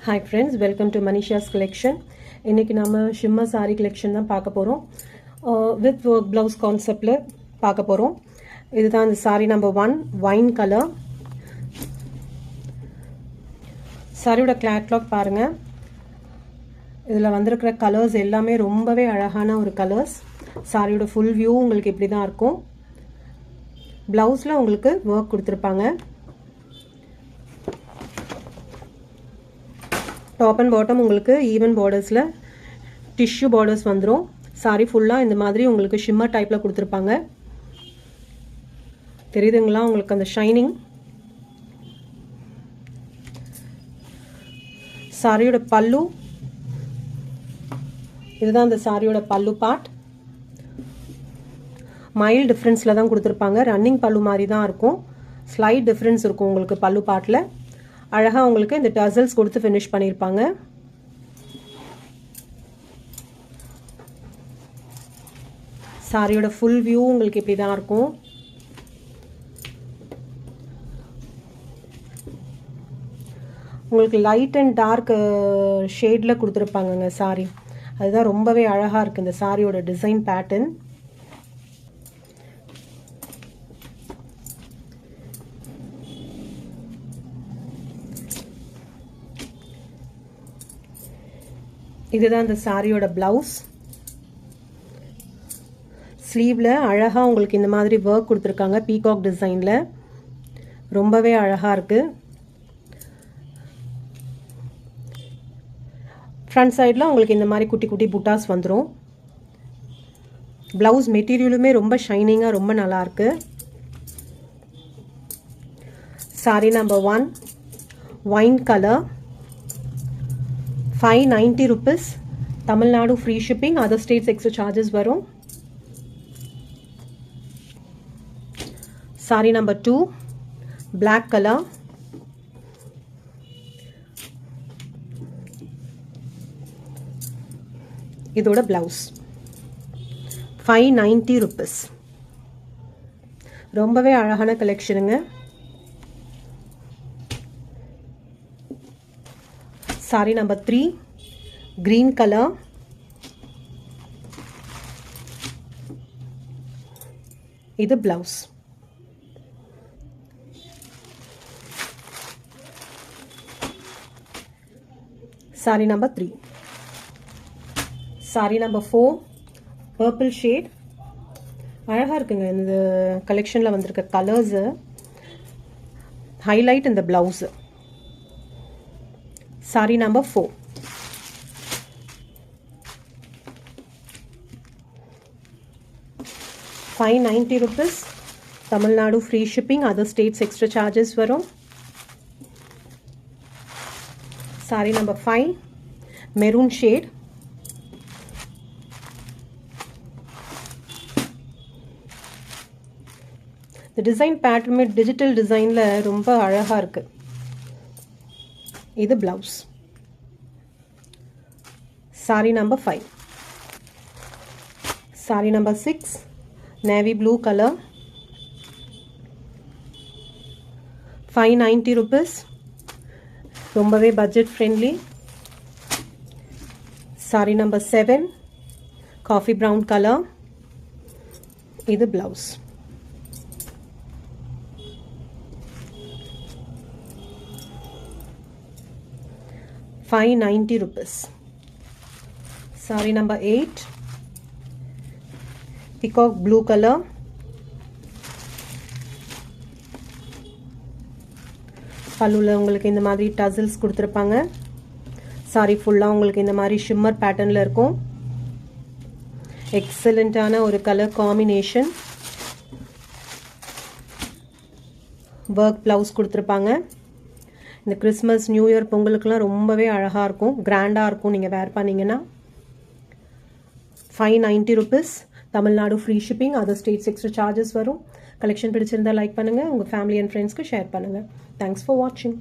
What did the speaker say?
Hi friends, welcome to Manisha's collection. இன்னைக்கு நாம shimmer saree collection தான் பார்க்க போறோம். With work blouse conceptல பார்க்க போறோம். இதுதான் அந்த saree number 1 wine color. சாரியோட catalog பாருங்க. இதுல வந்திருக்கிற கலர்ஸ் எல்லாமே ரொம்பவே அழகான ஒரு கலர்ஸ். சாரியோட full view உங்களுக்கு இப்படி தான் இருக்கும். பிளவுஸ்ல உங்களுக்கு work கொடுத்திருப்பாங்க. டாப் அண்ட் பாட்டம் உங்களுக்கு ஈவன் பார்டர்ஸில் டிஷ்யூ பார்டர்ஸ் வந்துடும். சாரி ஃபுல்லாக இந்த மாதிரி உங்களுக்கு ஷிம்மர் டைப்பில் கொடுத்துருப்பாங்க. தெரியுதுங்களா உங்களுக்கு அந்த ஷைனிங்? சாரியோட பல்லு இதுதான் அந்த சாரியோட பல்லு பார்ட். மைல்டு டிஃப்ரென்ஸில் தான் கொடுத்துருப்பாங்க. ரன்னிங் பல்லு மாதிரி தான் இருக்கும். ஸ்லைட் டிஃப்ரென்ஸ் இருக்கும் உங்களுக்கு பல்லு பார்ட்டில். அழகா உங்களுக்கு இந்த டசல்ஸ் கொடுத்து ஃபினிஷ் பண்ணிருப்பாங்க. சாரியோட ஃபுல் வியூ உங்களுக்கு இப்படி தான் இருக்கும். உங்களுக்கு லைட் அண்ட் டார்க் ஷேட்ல கொடுத்துருப்பாங்கங்க சாரி. அதுதான் ரொம்பவே அழகா இருக்கு இந்த சாரியோட டிசைன் பேட்டர்ன். இதுதான் இந்த சாரியோட பிளவுஸ். ஸ்லீவ்ல அழகா உங்களுக்கு இந்த மாதிரி ஒர்க் கொடுத்துருக்காங்க பீகாக் டிசைன்ல. ரொம்பவே அழகா இருக்கு. ஃப்ரண்ட் சைடில் உங்களுக்கு இந்த மாதிரி குட்டி குட்டி புட்டாஸ் வந்துடும். பிளவுஸ் மெட்டீரியலுமே ரொம்ப ஷைனிங்காக ரொம்ப நல்லா இருக்கு. Sorry number 1 wine colour, 590 rupees. Tamil Nadu free shipping, other states extra charges varum. Saree number 2 black color, idoda blouse 590 rupees. ரொம்பவே அழகான கலெக்ஷனுங்க. Saree number 3 green color, இது blouse. Saree number 3. Saree number 4 purple shade. அழகா இருக்குங்க இந்த கலெக்ஷன்ல வந்திருக்க colours. Highlight இந்த blouse. Saree number 4. ₹590. Tamil Nadu free shipping, other states extra charges varum. Saree number 5 maroon shade. The design pattern with digital design la romba அழகா இருக்கு. இது blouse. Saree number 5. Saree number 6 navy blue color, ₹590. ரொம்பவே budget friendly. Saree number 7 coffee brown color, இது blouse. ₹590. Saree number 8 peacock blue color, பல்லுல உங்களுக்கு இந்த மாதிரி tassels கொடுத்திருப்பாங்க. சாரி ஃபுல்லா உங்களுக்கு இந்த மாதிரி ஷிம்மர் பேட்டர்ன்ல இருக்கும். எக்ஸலென்ட்டான ஒரு கலர் காம்பினேஷன். ஒர்க் பிளவுஸ் கொடுத்திருப்பாங்க. இந்த கிறிஸ்மஸ் நியூ இயர் பொங்கலுக்குலாம் ரொம்பவே அழகாக இருக்கும், கிராண்டாக இருக்கும் நீங்கள் வேர் பண்ணிங்கன்னா. ₹590. Tamil Nadu free shipping, other states extra charges வரும். கலெக்ஷன் பிடிச்சிருந்தா லைக் பண்ணுங்கள், உங்கள் ஃபேமிலி அண்ட் ஃப்ரெண்ட்ஸ்க்கு ஷேர் பண்ணுங்கள். தேங்க்ஸ் ஃபார் வாட்சிங்.